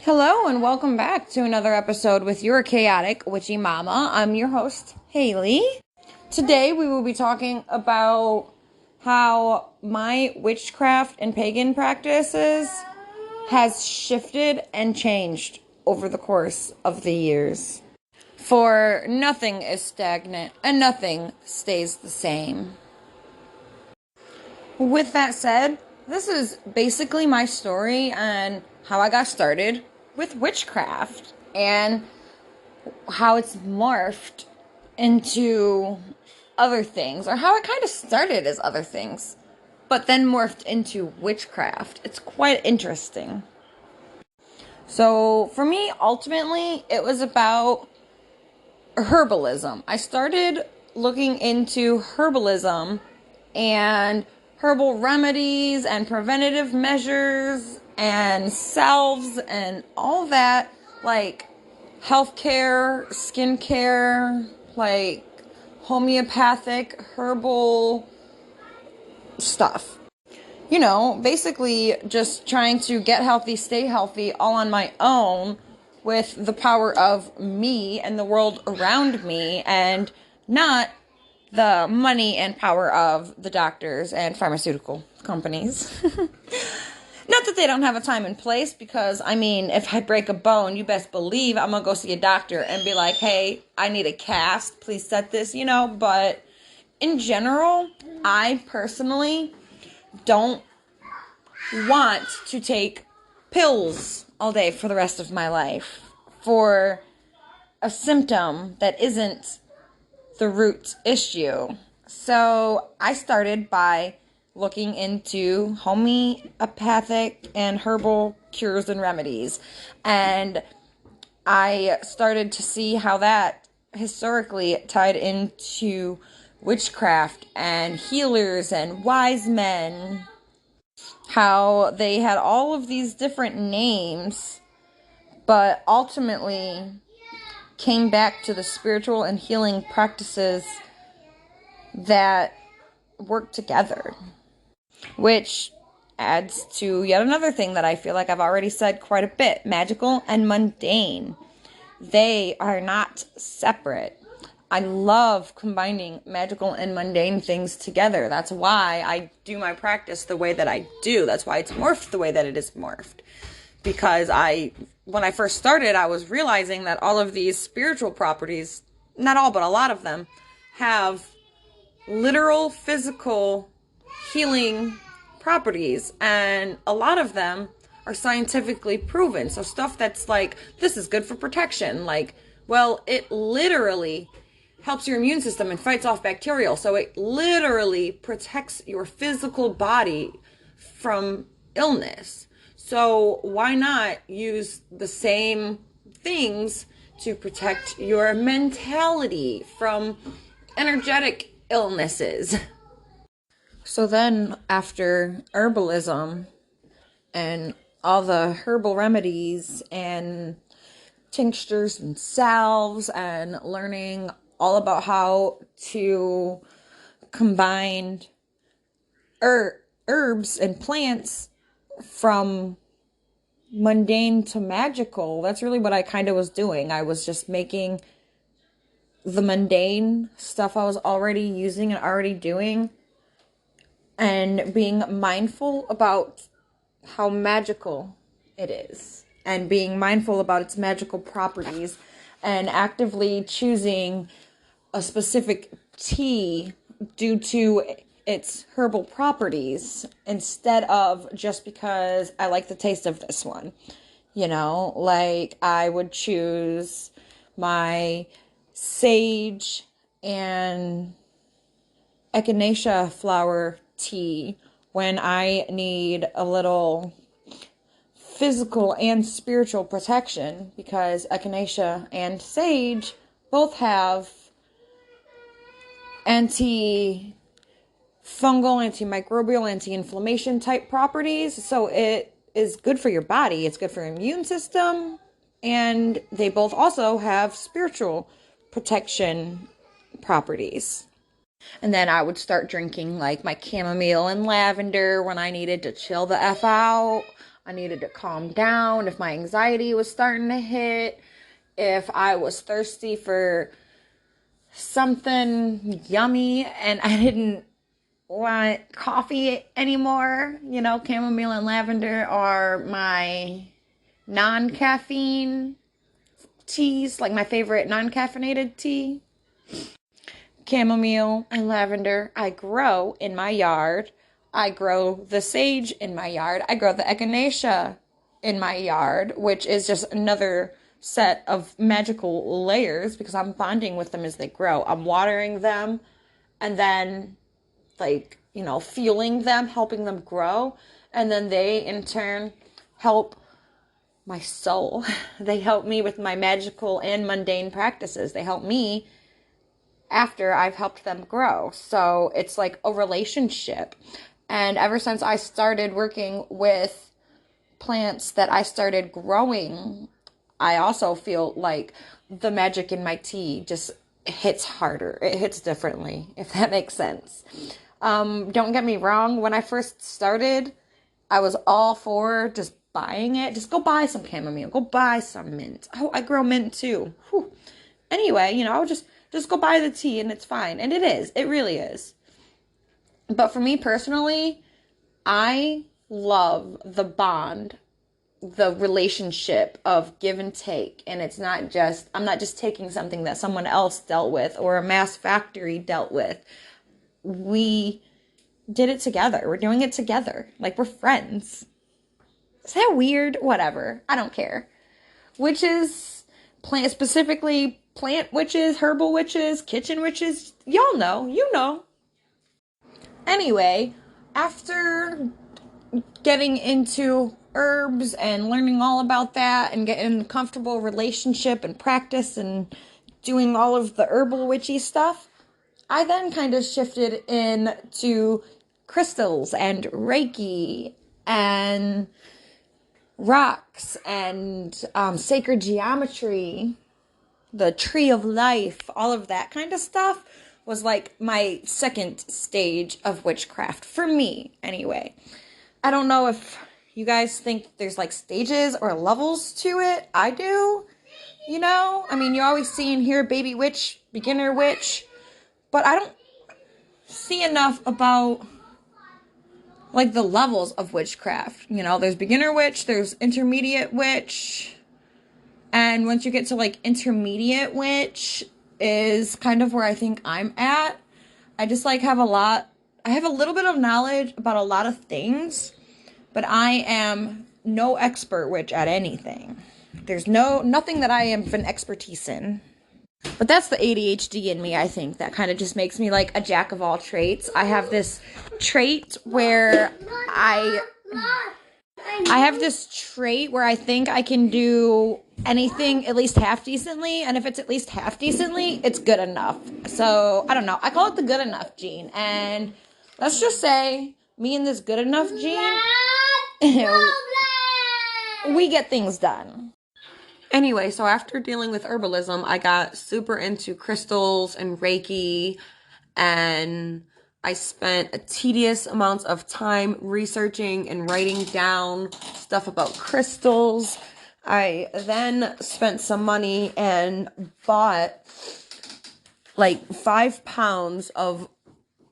Hello and welcome back to another episode with your chaotic witchy mama. I'm your host, Haley. Today we will be talking about how my witchcraft and pagan practices has shifted and changed over the course of the years. For nothing is stagnant and nothing stays the same. With that said, this is basically my story on how I got started with witchcraft and how it's morphed into other things, or how it kind of started as other things, but then morphed into witchcraft. It's quite interesting. So for me, ultimately, it was about herbalism. I started looking into herbalism and herbal remedies and preventative measures and salves and all that, like healthcare, skincare, like homeopathic, herbal stuff. You know, basically just trying to get healthy, stay healthy, all on my own with the power of me and the world around me, and not the money and power of the doctors and pharmaceutical companies. Not that they don't have a time and place, because, I mean, if I break a bone, you best believe I'm going to go see a doctor and be like, hey, I need a cast. Please set this, But in general, I personally don't want to take pills all day for the rest of my life for a symptom that isn't the root issue. So I started by looking into homeopathic and herbal cures and remedies. And I started to see how that historically tied into witchcraft and healers and wise men. How they had all of these different names, but ultimately came back to the spiritual and healing practices that work together. Which adds to yet another thing that I feel like I've already said quite a bit: magical and mundane. They are not separate. I love combining magical and mundane things together. That's why I do my practice the way that I do. That's why it's morphed the way that it is morphed. Because when I first started, I was realizing that all of these spiritual properties, not all, but a lot of them, have literal physical healing properties, and a lot of them are scientifically proven. So stuff that's like, this is good for protection, like, well, it literally helps your immune system and fights off bacterial, so it literally protects your physical body from illness. So why not use the same things to protect your mentality from energetic illnesses? So then, after herbalism and all the herbal remedies and tinctures and salves, and learning all about how to combine herbs and plants from mundane to magical, that's really what I kind of was doing. I was just making the mundane stuff I was already using and already doing, and being mindful about how magical it is, and being mindful about its magical properties, and actively choosing a specific tea due to its herbal properties, instead of just because I like the taste of this one. Like I would choose my sage and echinacea flower tea when I need a little physical and spiritual protection, because echinacea and sage both have antifungal, antimicrobial, anti-inflammation type properties. So it is good for your body. It's good for your immune system. And they both also have spiritual protection properties. And then I would start drinking like my chamomile and lavender when I needed to chill the F out. I needed to calm down, if my anxiety was starting to hit, if I was thirsty for something yummy and I didn't want coffee anymore. Chamomile and lavender are my non-caffeine teas, like my favorite non-caffeinated tea. Chamomile and lavender I grow in my yard. I grow the sage in my yard. I grow the echinacea in my yard, which is just another set of magical layers because I'm bonding with them as they grow. I'm watering them and then fueling them, helping them grow. And then they in turn help my soul. They help me with my magical and mundane practices. They help me after I've helped them grow. So it's like a relationship. And ever since I started working with plants that I started growing, I also feel like the magic in my tea just hits harder. It hits differently, if that makes sense. Don't get me wrong. When I first started, I was all for just buying it. Just go buy some chamomile. Go buy some mint. Oh, I grow mint too. Whew. Anyway, I would just go buy the tea and it's fine. And it is. It really is. But for me personally, I love the bond, the relationship of give and take. And it's not just, I'm not just taking something that someone else dealt with or a mass factory dealt with. We did it together. We're doing it together. Like we're friends. Is that weird? Whatever. I don't care. Witches, specifically plant witches, herbal witches, kitchen witches. Y'all know. You know. Anyway, after getting into herbs and learning all about that and getting a comfortable relationship and practice and doing all of the herbal witchy stuff, I then kind of shifted into crystals and Reiki and rocks and sacred geometry, the tree of life, all of that kind of stuff was like my second stage of witchcraft, for me anyway. I don't know if you guys think there's like stages or levels to it. I do. I mean, you always see and hear baby witch, beginner witch, but I don't see enough about like the levels of witchcraft. There's beginner witch, there's intermediate witch, and once you get to like intermediate witch is kind of where I think I'm at. I just like I have a little bit of knowledge about a lot of things, but I am no expert witch at anything. There's nothing that I am an expertise in. But that's the ADHD in me, I think. That kind of just makes me like a jack of all trades. I have this trait where I have this trait where I think I can do anything at least half decently. And if it's at least half decently, it's good enough. So, I don't know. I call it the good enough gene. And let's just say me and this good enough gene, we get things done. Anyway, so after dealing with herbalism, I got super into crystals and Reiki, and I spent a tedious amounts of time researching and writing down stuff about crystals. I then spent some money and bought like 5 pounds of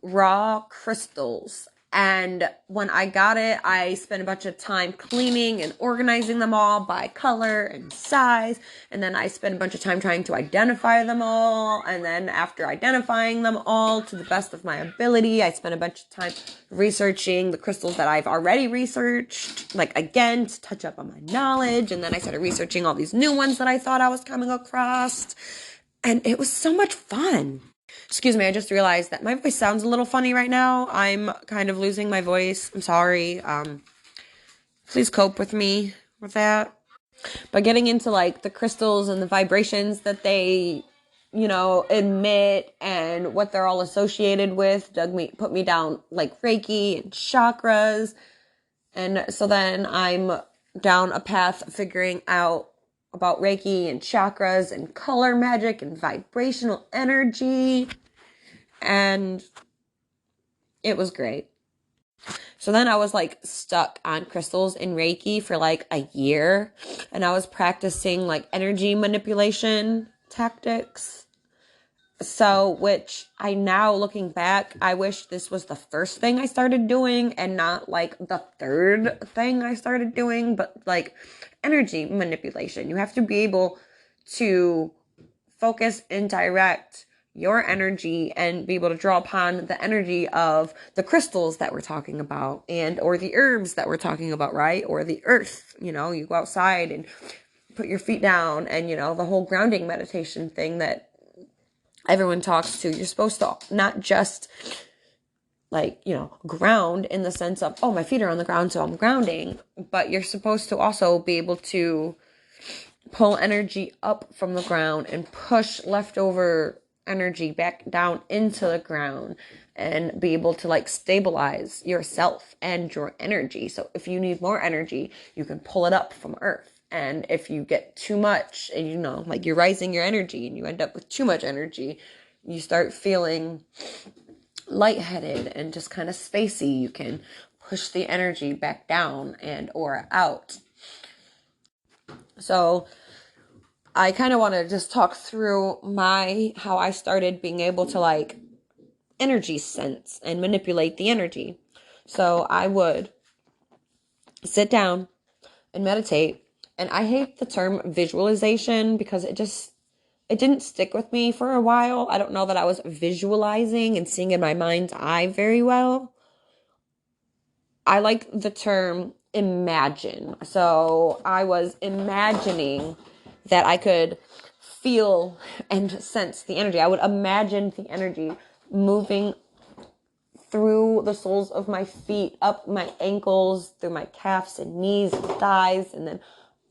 raw crystals. And when I got it, I spent a bunch of time cleaning and organizing them all by color and size. And then I spent a bunch of time trying to identify them all. And then after identifying them all to the best of my ability, I spent a bunch of time researching the crystals that I've already researched, like again, to touch up on my knowledge. And then I started researching all these new ones that I thought I was coming across. And it was so much fun. Excuse me, I just realized that my voice sounds a little funny right now. I'm kind of losing my voice. I'm sorry. Please cope with me with that. But getting into like the crystals and the vibrations that they, emit and what they're all associated with, put me down like Reiki and chakras. And so then I'm down a path figuring out about Reiki and chakras and color magic and vibrational energy. And it was great. So then I was like stuck on crystals and Reiki for like a year, and I was practicing like energy manipulation tactics. So, which I now looking back, I wish this was the first thing I started doing and not like the third thing I started doing, but like energy manipulation. You have to be able to focus and direct your energy and be able to draw upon the energy of the crystals that we're talking about and or the herbs that we're talking about, right? Or the earth. You go outside and put your feet down, and the whole grounding meditation thing that everyone talks to. You're supposed to not just like, ground in the sense of, oh, my feet are on the ground, so I'm grounding, but you're supposed to also be able to pull energy up from the ground and push leftover energy back down into the ground and be able to like stabilize yourself and your energy. So if you need more energy, you can pull it up from earth. And if you get too much and like you're rising your energy and you end up with too much energy, you start feeling lightheaded and just kind of spacey. You can push the energy back down and or out. So I kind of want to just talk through how I started being able to like energy sense and manipulate the energy. So I would sit down and meditate. And I hate the term visualization because it didn't stick with me for a while. I don't know that I was visualizing and seeing in my mind's eye very well. I like the term imagine. So I was imagining that I could feel and sense the energy. I would imagine the energy moving through the soles of my feet, up my ankles, through my calves and knees and thighs, and then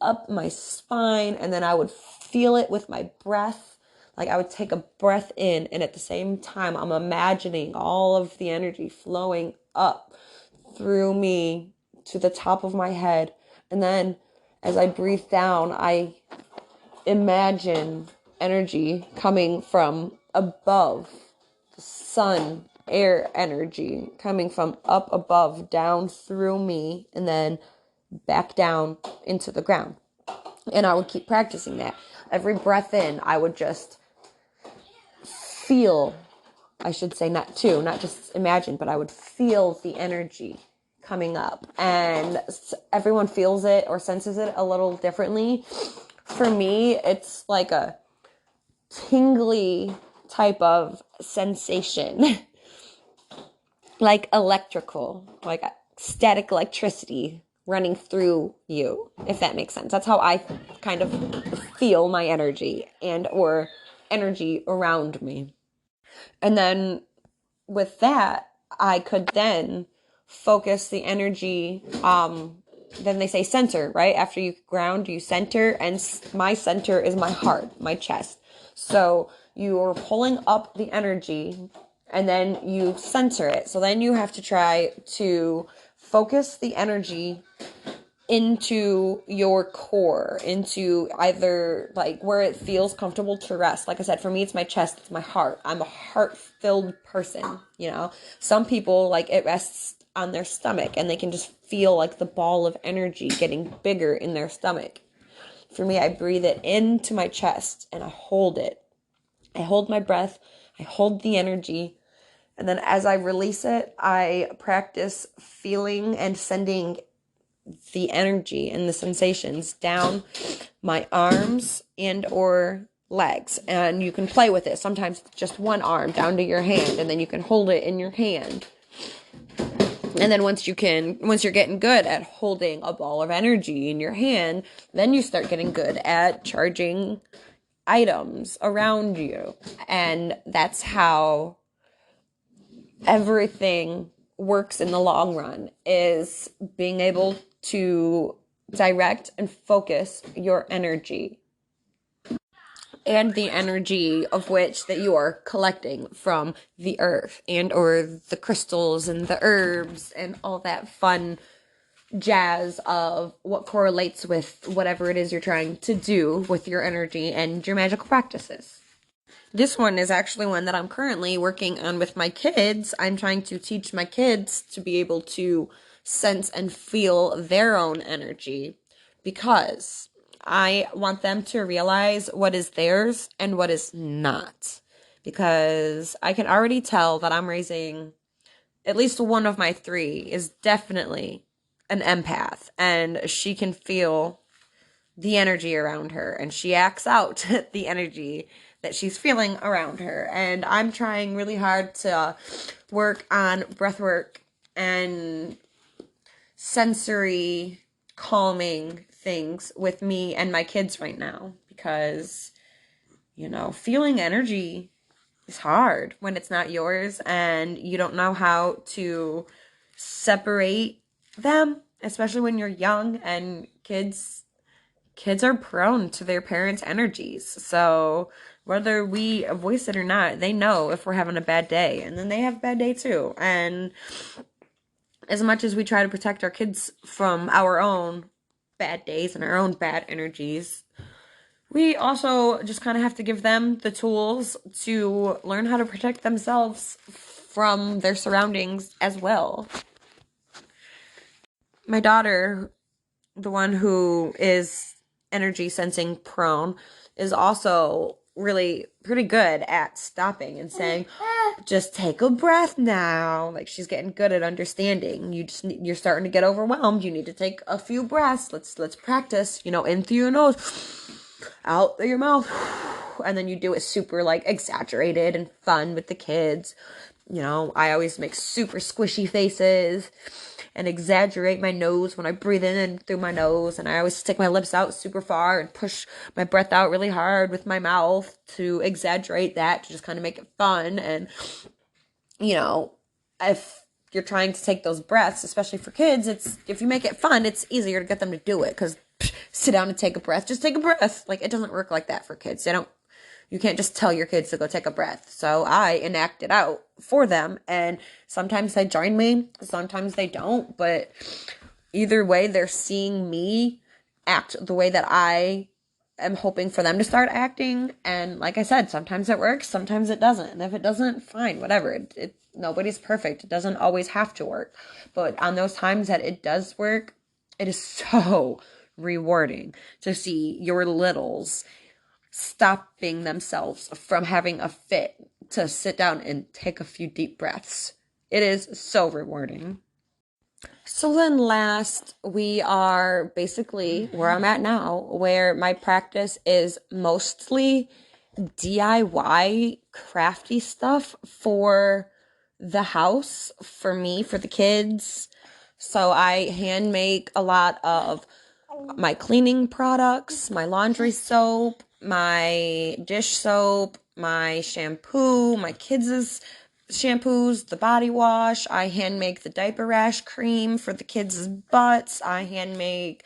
up my spine. And then I would feel it with my breath. Like I would take a breath in, and at the same time, I'm imagining all of the energy flowing up through me to the top of my head. And then as I breathe down, I imagine energy coming from above, the sun, air energy coming from up above, down through me, and then back down into the ground. And I would keep practicing that. Every breath in, I would just feel, I should say not just imagine, but I would feel the energy coming up. And everyone feels it or senses it a little differently. For me, it's like a tingly type of sensation. Like electrical, like static electricity running through you, if that makes sense. That's how I kind of feel my energy and or energy around me. And then with that, I could then focus the energy. Then they say center, right? After you ground, you center, and my center is my heart, my chest. So you're pulling up the energy and then you center it. So then you have to try to focus the energy into your core, into either like where it feels comfortable to rest. Like I said, for me, it's my chest, it's my heart. I'm a heart-filled person, Some people, like, it rests on their stomach and they can just feel like the ball of energy getting bigger in their stomach. For me, I breathe it into my chest and I hold it. I hold my breath, I hold the energy, and then as I release it, I practice feeling and sending the energy and the sensations down my arms and or legs. And you can play with it. Sometimes just one arm down to your hand, and then you can hold it in your hand. And then once you're getting good at holding a ball of energy in your hand, then you start getting good at charging items around you. And that's how everything works in the long run, is being able to direct and focus your energy and the energy of which that you are collecting from the earth and or the crystals and the herbs and all that fun jazz of what correlates with whatever it is you're trying to do with your energy and your magical practices. This one is actually one that I'm currently working on with my kids. I'm trying to teach my kids to be able to sense and feel their own energy because I want them to realize what is theirs and what is not. Because I can already tell that I'm raising at least one of my three is definitely an empath, and she can feel the energy around her, and she acts out the energy that she's feeling around her. And I'm trying really hard to work on breath work and sensory calming things with me and my kids right now because, feeling energy is hard when it's not yours and you don't know how to separate them, especially when you're young. And kids are prone to their parents' energies. So whether we voice it or not, they know if we're having a bad day, and then they have a bad day too. And as much as we try to protect our kids from our own bad days and our own bad energies, we also just kind of have to give them the tools to learn how to protect themselves from their surroundings as well. My daughter, the one who is energy sensing prone, is also really pretty good at stopping and saying, just take a breath now. Like, she's getting good at understanding. You're starting to get overwhelmed. You need to take a few breaths. Let's practice, in through your nose, out through your mouth. And then you do it super exaggerated and fun with the kids. I always make super squishy faces and exaggerate my nose when I breathe in and through my nose. And I always stick my lips out super far and push my breath out really hard with my mouth to exaggerate that, to just kind of make it fun. And, if you're trying to take those breaths, especially for kids, if you make it fun, it's easier to get them to do it. Because sit down and take a breath. Just take a breath. It doesn't work like that for kids. You can't just tell your kids to go take a breath. So I enact it out for them, and sometimes they join me, sometimes they don't, but either way, they're seeing me act the way that I am hoping for them to start acting. And like I said, sometimes it works, sometimes it doesn't. And if it doesn't, fine, whatever. Nobody's perfect. It doesn't always have to work. But on those times that it does work, it is so rewarding to see your littles stopping themselves from having a fit to sit down and take a few deep breaths. It is so rewarding. So then last, we are basically where I'm at now, where my practice is mostly DIY crafty stuff for the house, for me, for the kids. So I hand make a lot of my cleaning products, my laundry soap, my dish soap, my shampoo, my kids' shampoos, the body wash. I hand make the diaper rash cream for the kids' butts. I've handmade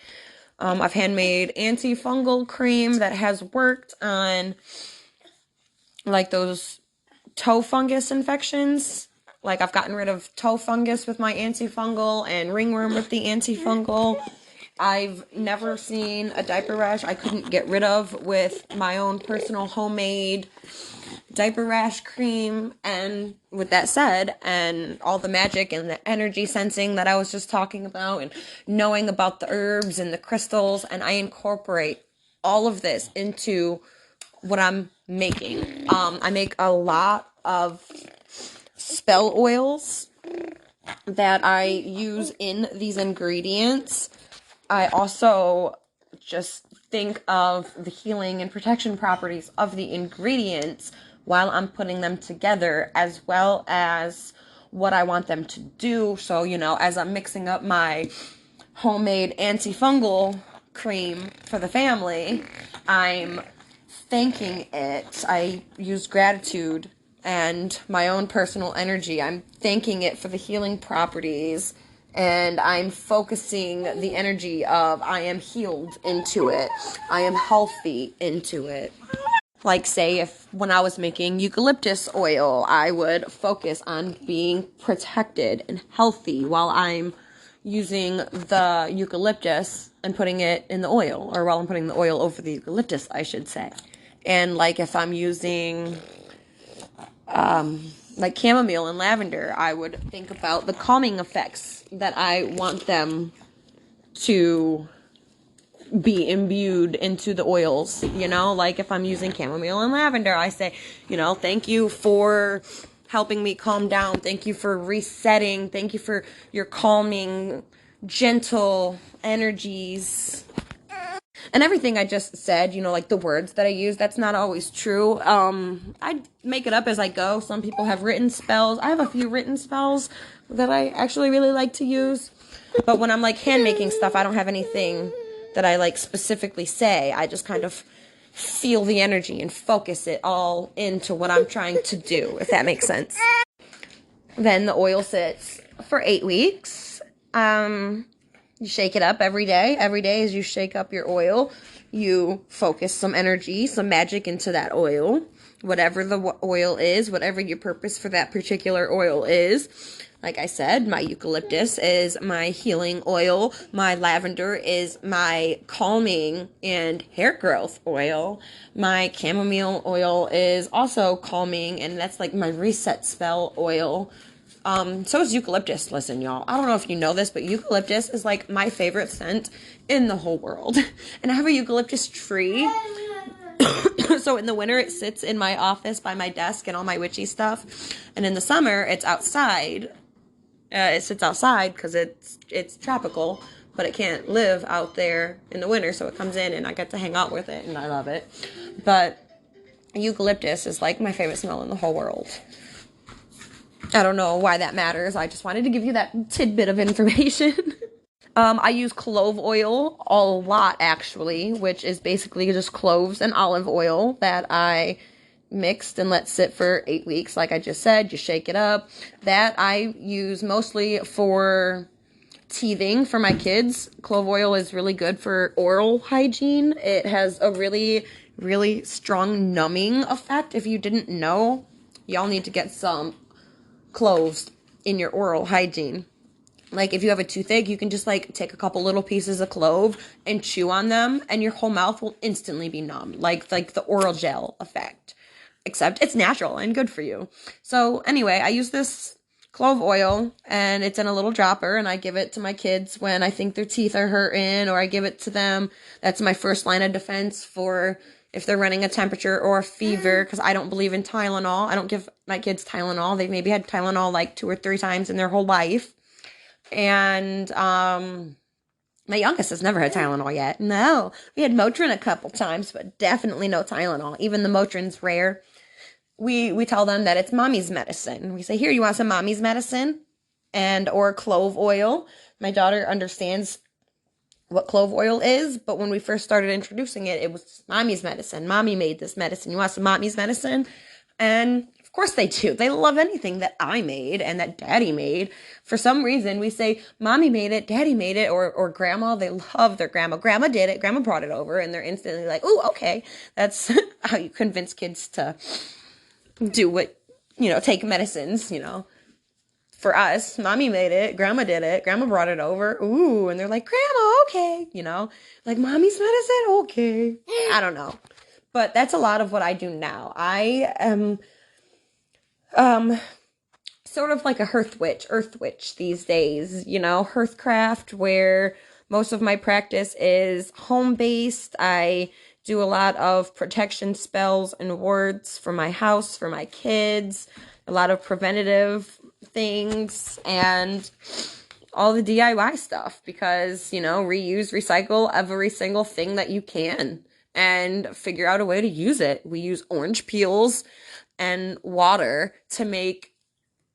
antifungal cream that has worked on those toe fungus infections. I've gotten rid of toe fungus with my antifungal and ringworm with the antifungal. I've never seen a diaper rash I couldn't get rid of with my own personal homemade diaper rash cream. And with that said, and all the magic and the energy sensing that I was just talking about, and knowing about the herbs and the crystals, and I incorporate all of this into what I'm making. I make a lot of spell oils that I use in these ingredients. I also just think of the healing and protection properties of the ingredients while I'm putting them together, as well as what I want them to do. So, as I'm mixing up my homemade antifungal cream for the family, I'm thanking it. I use gratitude and my own personal energy. I'm thanking it for the healing properties. And I'm focusing the energy of I am healed into it. I am healthy into it. Say if when I was making eucalyptus oil, I would focus on being protected and healthy while I'm using the eucalyptus and putting it in the oil, or while I'm putting the oil over the eucalyptus, I should say. And like if I'm using like chamomile and lavender, I would think about the calming effects that I want them to be imbued into the oils, like if I'm using chamomile and lavender, I say, thank you for helping me calm down. Thank you for resetting. Thank you for your calming, gentle energies. And everything I just said, like the words that I use, that's not always true. I make it up as I go. Some people have written spells. I have a few written spells that I actually really like to use. But when I'm like hand making stuff, I don't have anything that I like specifically say. I just kind of feel the energy and focus it all into what I'm trying to do, if that makes sense. Then the oil sits for 8 weeks. You shake it up every day. Every day as you shake up your oil, you focus some energy, some magic into that oil. Whatever the oil is, whatever your purpose for that particular oil is. Like I said, my eucalyptus is my healing oil. My lavender is my calming and hair growth oil. My chamomile oil is also calming, and that's like my reset spell oil. So is eucalyptus. Listen, y'all, I don't know if you know this, but eucalyptus is like my favorite scent in the whole world. And I have a eucalyptus tree. So in the winter, it sits in my office by my desk and all my witchy stuff. And in the summer, it's outside. It sits outside because it's tropical, but it can't live out there in the winter. So it comes in and I get to hang out with it and I love it. But eucalyptus is like my favorite smell in the whole world. I don't know why that matters. I just wanted to give you that tidbit of information. I use clove oil a lot, actually, which is basically just cloves and olive oil that I mixed and let sit for 8 weeks. Like I just said, you shake it up. That I use mostly for teething for my kids. Clove oil is really good for oral hygiene. It has a really, really strong numbing effect. If you didn't know, y'all need to get some cloves in your oral hygiene. Like if you have a toothache, you can just like take a couple little pieces of clove and chew on them and your whole mouth will instantly be numb. Like the oral gel effect. Except it's natural and good for you. So anyway, I use this clove oil and it's in a little dropper and I give it to my kids when I think their teeth are hurting, or I give it to them. That's my first line of defense for if they're running a temperature or a fever, because I don't believe in Tylenol. I don't give my kids Tylenol. They've maybe had Tylenol like 2 or 3 times in their whole life. And my youngest has never had Tylenol yet. No, we had Motrin a couple times, but definitely no Tylenol. Even the Motrin's rare. We tell them that it's mommy's medicine. We say, here, you want some mommy's medicine? Or clove oil. My daughter understands what clove oil is, but when we first started introducing it, it was mommy's medicine. Mommy made this medicine. You want some mommy's medicine? And of course they do. They love anything that I made and that daddy made. For some reason, we say, mommy made it, daddy made it, or grandma. They love their grandma. Grandma did it. Grandma brought it over, and they're instantly like, ooh, okay. That's how you convince kids to do what, take medicines, For us, mommy made it, grandma did it, grandma brought it over, ooh, and they're like, grandma, okay, like mommy's medicine, okay. I don't know. But that's a lot of what I do now. I am sort of like a earth witch these days, hearthcraft, where most of my practice is home-based. I do a lot of protection spells and wards for my house, for my kids, a lot of preventative things, and all the DIY stuff, because, reuse, recycle every single thing that you can and figure out a way to use it. We use orange peels and water to make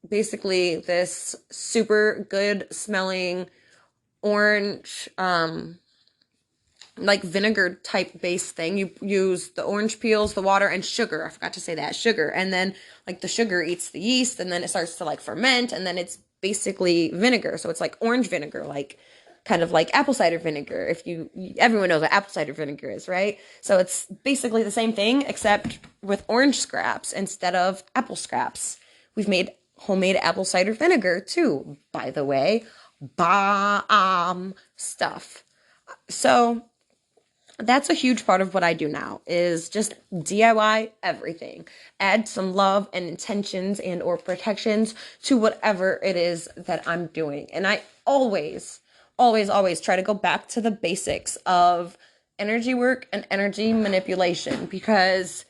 basically this super good smelling orange, like vinegar type base thing. You use the orange peels, the water, and sugar. I forgot to say that, sugar. And then like the sugar eats the yeast, and then it starts to like ferment, and then it's basically vinegar. So it's like orange vinegar, like kind of like apple cider vinegar. Everyone knows what apple cider vinegar is, right? So it's basically the same thing, except with orange scraps instead of apple scraps. We've made homemade apple cider vinegar too, by the way. Stuff. So that's a huge part of what I do now is just DIY everything. Add some love and intentions and or protections to whatever it is that I'm doing. And I always try to go back to the basics of energy work and energy manipulation because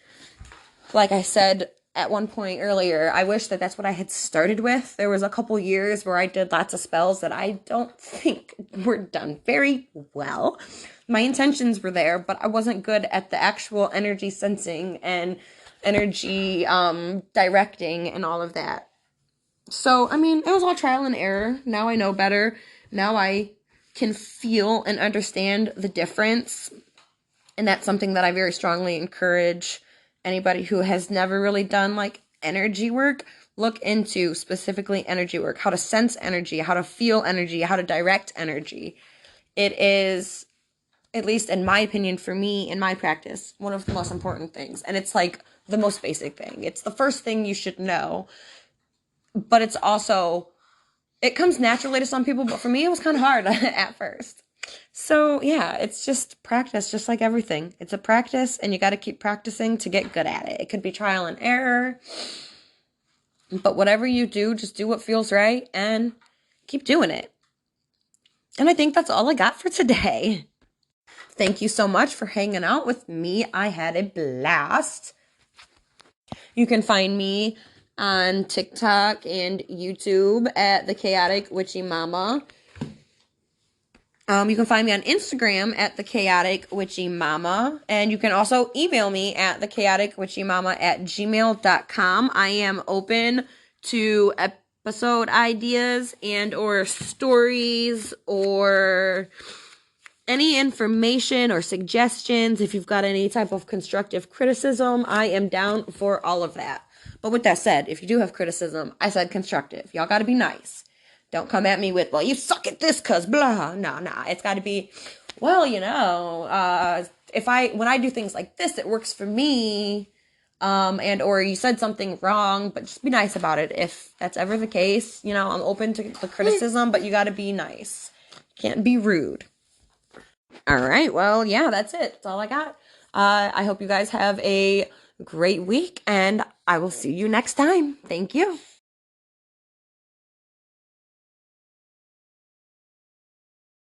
like I said at one point earlier, I wish that that's what I had started with. There was a couple years where I did lots of spells that I don't think were done very well. My intentions were there, but I wasn't good at the actual energy sensing and energy directing and all of that. So, I mean, it was all trial and error. Now I know better. Now I can feel and understand the difference. And that's something that I very strongly encourage anybody who has never really done like energy work. Look into specifically energy work, how to sense energy, how to feel energy, how to direct energy. It is, at least in my opinion, for me, in my practice, one of the most important things. And it's like the most basic thing. It's the first thing you should know. But it's also, it comes naturally to some people, but for me, it was kind of hard at first. So yeah, it's just practice, just like everything. It's a practice and you got to keep practicing to get good at it. It could be trial and error, but whatever you do, just do what feels right and keep doing it. And I think that's all I got for today. Thank you so much for hanging out with me. I had a blast. You can find me on TikTok and YouTube at the Chaotic Witchy Mama. You can find me on Instagram at the Chaotic Witchy Mama, and you can also email me at thechaoticwitchymama@gmail.com. I am open to episode ideas and or stories or any information or suggestions. If you've got any type of constructive criticism, I am down for all of that. But with that said, if you do have criticism, I said constructive. Y'all got to be nice. Don't come at me with, well, you suck at this cause blah. No. It's got to be, well, when I do things like this, it works for me. And or you said something wrong, but just be nice about it. If that's ever the case, I'm open to the criticism, but you got to be nice. Can't be rude. All right. Well, yeah, that's it. That's all I got. I hope you guys have a great week and I will see you next time. Thank you.